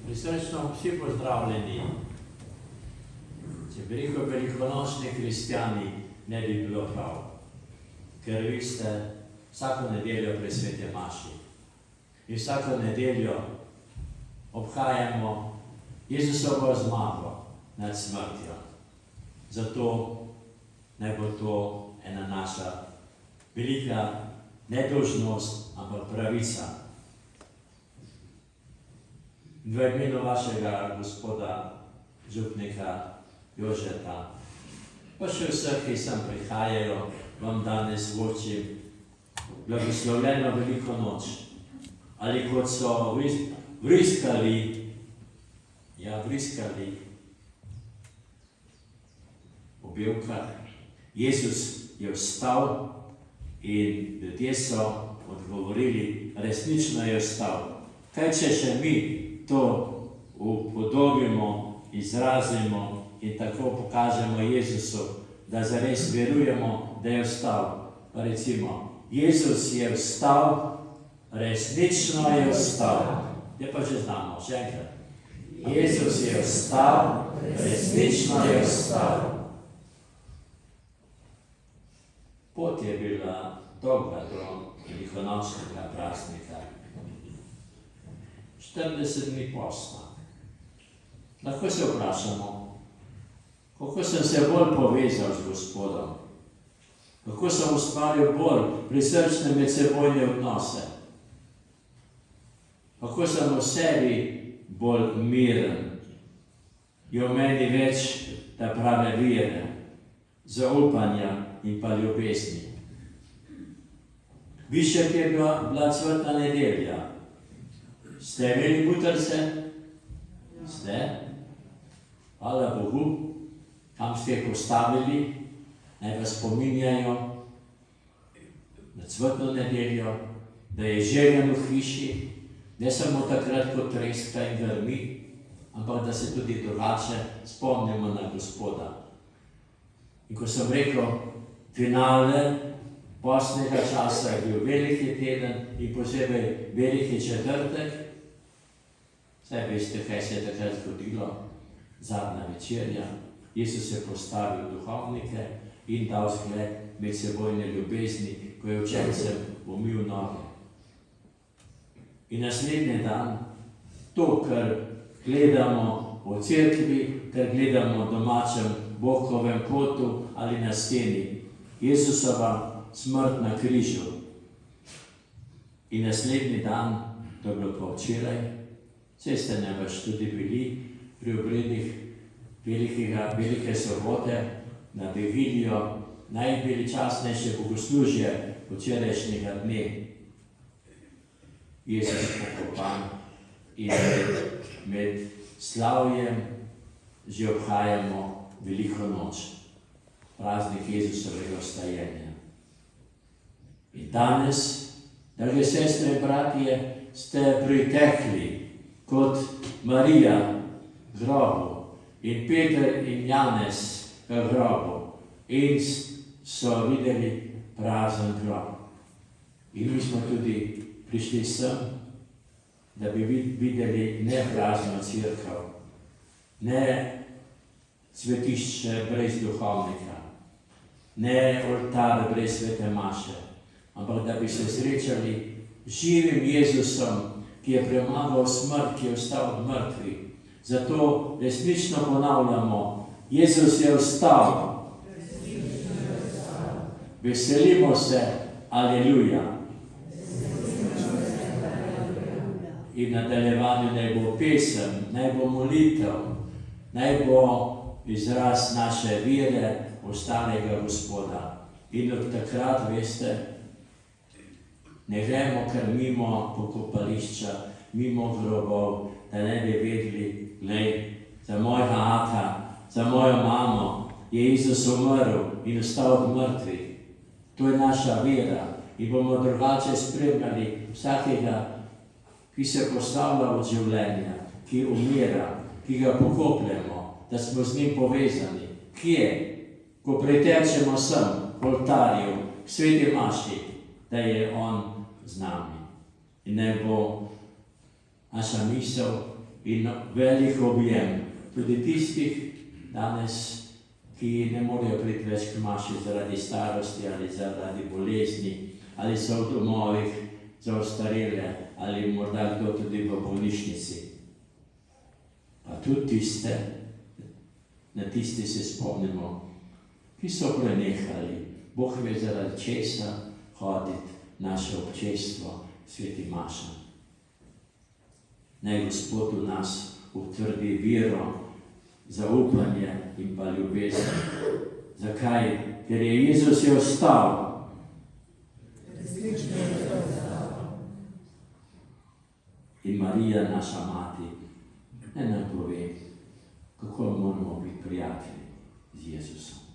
Prisrčno vsi pozdravljeni. Če bi rekel velikonočni kristjani, ne bi bilo prav, ker vi ste vsako nedeljo pri sveti maši. In vsako nedeljo obhajamo Jezusovo zmago nad smrtjo. Zato naj bo to ena naša velika ne dolžnost, ampak pravica. V imenu vašega gospoda župnika Jožeta, pa še vseh, ki sem prihajajo, vam danes vočim blagoslovljeno veliko noč. Ali kot so vriskali v belkah, Jezus je vstal in ljudje so odgovorili, resnično je vstal. Kaj če še mi to upodobimo, izrazimo in tako pokažemo Jezusu, da zares verujemo, da je vstal. Pa recimo, Jezus je vstal, resnično je vstal. Je pa že znamo, še enkrat. Jezus je vstal, resnično je vstal. Pot je bila dolga do velikonočnega praznika. 40 dni posta. Lahko se vprašamo, kako sem se bolj povezal z Gospodom, kako sem ustvaril bolj prisrčne medsebojne odnose, kako sem v sebi bolj miren, je v meni več ta prave vere, zaupanja in pa ljubezni. Višek je bila cvrtna nedelja. Ste imeli butrce? Ste? Hvala Bogu. Kam ste jih postavili? Naj vas spominjajo na cvrtno nedeljo, da je željen v hiši, ne samo takrat, ko treska in grmi, ampak da se tudi drugače spomnimo na Gospoda. In ko sem rekel, finale postnega časa je bil veliki teden in posebej veliki četrtek. Saj veste, kaj se je takrat zgodilo, zadnja večerja. Jezus je postavil duhovnike in dal zgled medsebojne ljubezni, ko je učencem umil noge. In naslednji dan, to, kar gledamo v cerkvi, kar gledamo v domačem Bohovem potu ali na steni, Jezusova smrt na križu. In naslednji dan, to je bilo pa včeraj, saj ste najbrž tudi bili pri obredih velike sobote na vigilijo, najveličastnejše bogoslužje včerajšnjega dne. Jezus pokopan in med slavjem že obhajamo veliko noč, praznik Jezusovega vstajenja. In danes, drage sestre in bratje, ste pritekli kot Marija k grobu in Peter in Janez k grobu in so videli prazen grob. In mi smo tudi prišli sem, da bi videli ne prazno cerkev, ne svetišče brez duhovnika, ne oltar brez svete maše, ampak da bi se srečali živim Jezusom, ki je premagal smrt, ki je vstal od mrtvih. Zato resnično ponavljamo, Jezus je vstal. Veselimo se, aleluja. In nadaljevanju naj bo pesem, naj bo molitev, naj bo izraz naše vere v ostalega Gospoda. In od takrat, veste, ne gremo kar mimo pokopališča, mimo grobov, da ne bi vedeli, glej, za mojega ata, za mojo mamo je Jezus umrl in vstal od mrtvih. To je naša vera in bomo drugače spremljali vsakega, ki se postavlja od življenja, ki umira, ki ga pokopljamo, da smo z njim povezani. Kje? Ko pretečemo sem, v oltarju, k sveti maši, da je on z nami. In naj bo naša misel in velik objem. Tudi tistih danes, ki ne morejo priti več k maši zaradi starosti ali zaradi bolezni, ali so v domovih za ostarele, ali morda kdo tudi v bolnišnici. Pa tudi tiste, na tisti se spomnimo, ki so prenehali, Bog ve zaradi česa, hoditi naše občestvo, sveti maša. Naj Gospod v nas utvrdi vero, zaupanje in pa ljubezen. Zakaj? Ker je Jezus je ostal. In Marija, naša mati, naj nam pove, kako moramo biti prijatelji z Jezusom.